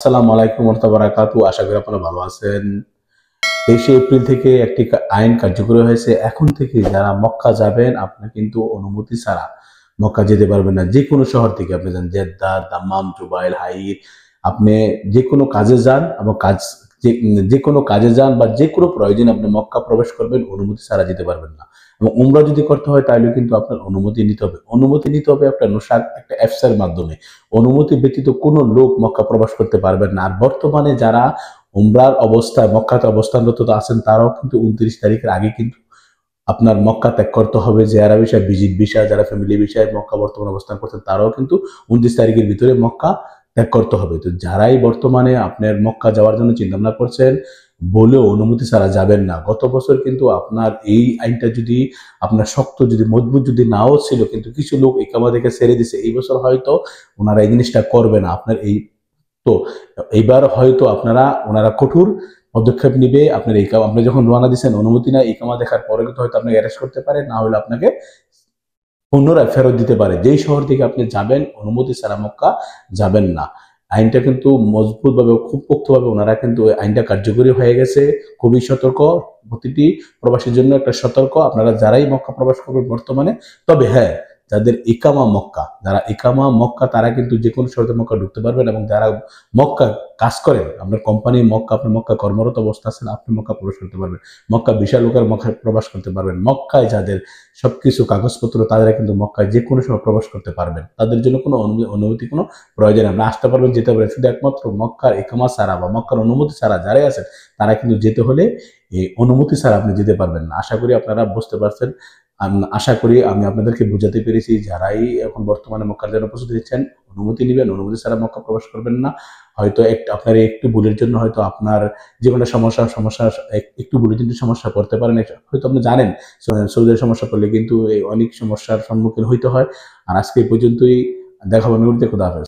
আসসালামু আলাইকুম ওয়া রাহমাতুল্লাহি ওয়া বারাকাতুহু। আশা করি আপনারা ভালো আছেন। 23শে এপ্রিল থেকে একটি আইন কার্যকরী হয়েছে। এখন থেকে যারা মক্কা যাবেন আপনারা কিন্তু অনুমতি ছাড়া মক্কা যেতে পারবেন না। যেকোনো শহর থেকে আপনি যান, জেদ্দা, দাম্মাম, জুবাইল, হাইর, আপনি যেকোনো কাজে যান এবং যেকোনো কাজে যান বা যেকোনো প্রয়োজনে আপনি মক্কা প্রবেশ করবেন, অনুমতি ছাড়া যেতে পারবেন না। এবং উমরা যদি করতে হয় তাহলে কিন্তু আপনার অনুমতি নিতে হবে। অনুমতি নিতে হবে আপনার নুসাক একটা অ্যাপস এর মাধ্যমে। অনুমতি ব্যতীত কোনো লোক মক্কা প্রবেশ করতে পারবেন না। আর বর্তমানে যারা উমরার অবস্থায় মক্কাতে অবস্থানরত আছেন তারাও কিন্তু 29 তারিখের আগে কিন্তু আপনার মক্কা ত্যাগ করতে হবে। জিয়ারা ভিসা, ভিজিট ভিসা, যারা ফ্যামিলি ভিসায় মক্কা বর্তমানে অবস্থান করছেন তারাও কিন্তু 29 তারিখের ভিতরে মক্কা ত্যাগ করতে হবে। তো যারাই বর্তমানে আপনার মক্কা যাওয়ার জন্য চিন্তা ভাবনা করছেন বলেও অনুমতি ছাড়া যাবেন না। গত বছর কিন্তু আপনার এই আইনটা যদি আপনার শক্ত যদি মজবুত যদি নাও ছিল, কিন্তু কিছু লোক ইকামা থেকে ছেড়ে দিছে। এই বছর হয়তো ওনারা এই জিনিসটা করবে না। আপনার এই তো এইবার হয়তো ওনারা কঠোর পদক্ষেপ নিবে। আপনি যখন রওনা দিচ্ছেন অনুমতি না ইকামা দেখার পরে কিন্তু হয়তো আপনাকে অ্যারেস্ট করতে পারে, না হলে আপনাকে পুনরায় ফেরত দিতে পারে। যেই শহর থেকে আপনি যাবেন অনুমতি ছাড়া মক্কা যাবেন না। আইনটা কিন্তু মজবুত ভাবে, খুব পোক্তভাবে ওনারা কিন্তু আইনটা কার্যকরী হয়ে গেছে। খুবই সতর্ক, প্রতিটি প্রবাসীর জন্য একটা সতর্ক। আপনারা যারাই মক্কা প্রবেশ করবেন বর্তমানে, তবে হ্যাঁ, যারা ইকামা মক্কা তারা কিন্তু যে কোনো শহরে মক্কা ঢুকতে পারবেন। এবং যারা মক্কা কাজ করেন, আপনার কোম্পানি মক্কা, আপনি মক্কা কর্মরত অবস্থা আছেন, আপনি মক্কা প্রবেশ করতে পারবেন। মক্কা বিশাল লোকের মক্কা প্রবেশ করতে পারবেন। মক্কায় যাদের সবকিছু কাগজপত্র, তাদের কিন্তু মক্কায় যে কোনো সময় প্রবেশ করতে পারবেন। তাদের জন্য কোনো অনুমতি কোনো প্রয়োজন নেই। আপনি আসতে পারবেন, যেতে পারবেন, শুধু একমাত্র মক্কার ইকামা ছাড়া বা মক্কার অনুমতি ছাড়া যারাই আছেন তারা কিন্তু যেতে হলে এই অনুমতি ছাড়া আপনি যেতে পারবেন না। আশা করি আপনারা বুঝতে পারছেন। আশা করি আমি আপনাদেরকে বুঝাতে পেরেছি। যারাই এখন বর্তমানে মক্কার জন্য প্রস্তুতি নিচ্ছেন, অনুমতি নেবেন, অনুমতি ছাড়া মক্কা প্রবেশ করবেন না। হয়তো আপনার একটু ভুলের জন্য হয়তো আপনার জীবনে সমস্যা একটু ভুলের জন্য সমস্যা করতে পারেন। হয়তো আপনি জানেন সৌদির সমস্যা করলে কিন্তু এই অনেক সমস্যার সম্মুখীন হইতে হয়। আর আজকে এই পর্যন্তই। দেখা হবে, খোদা হাফেজ।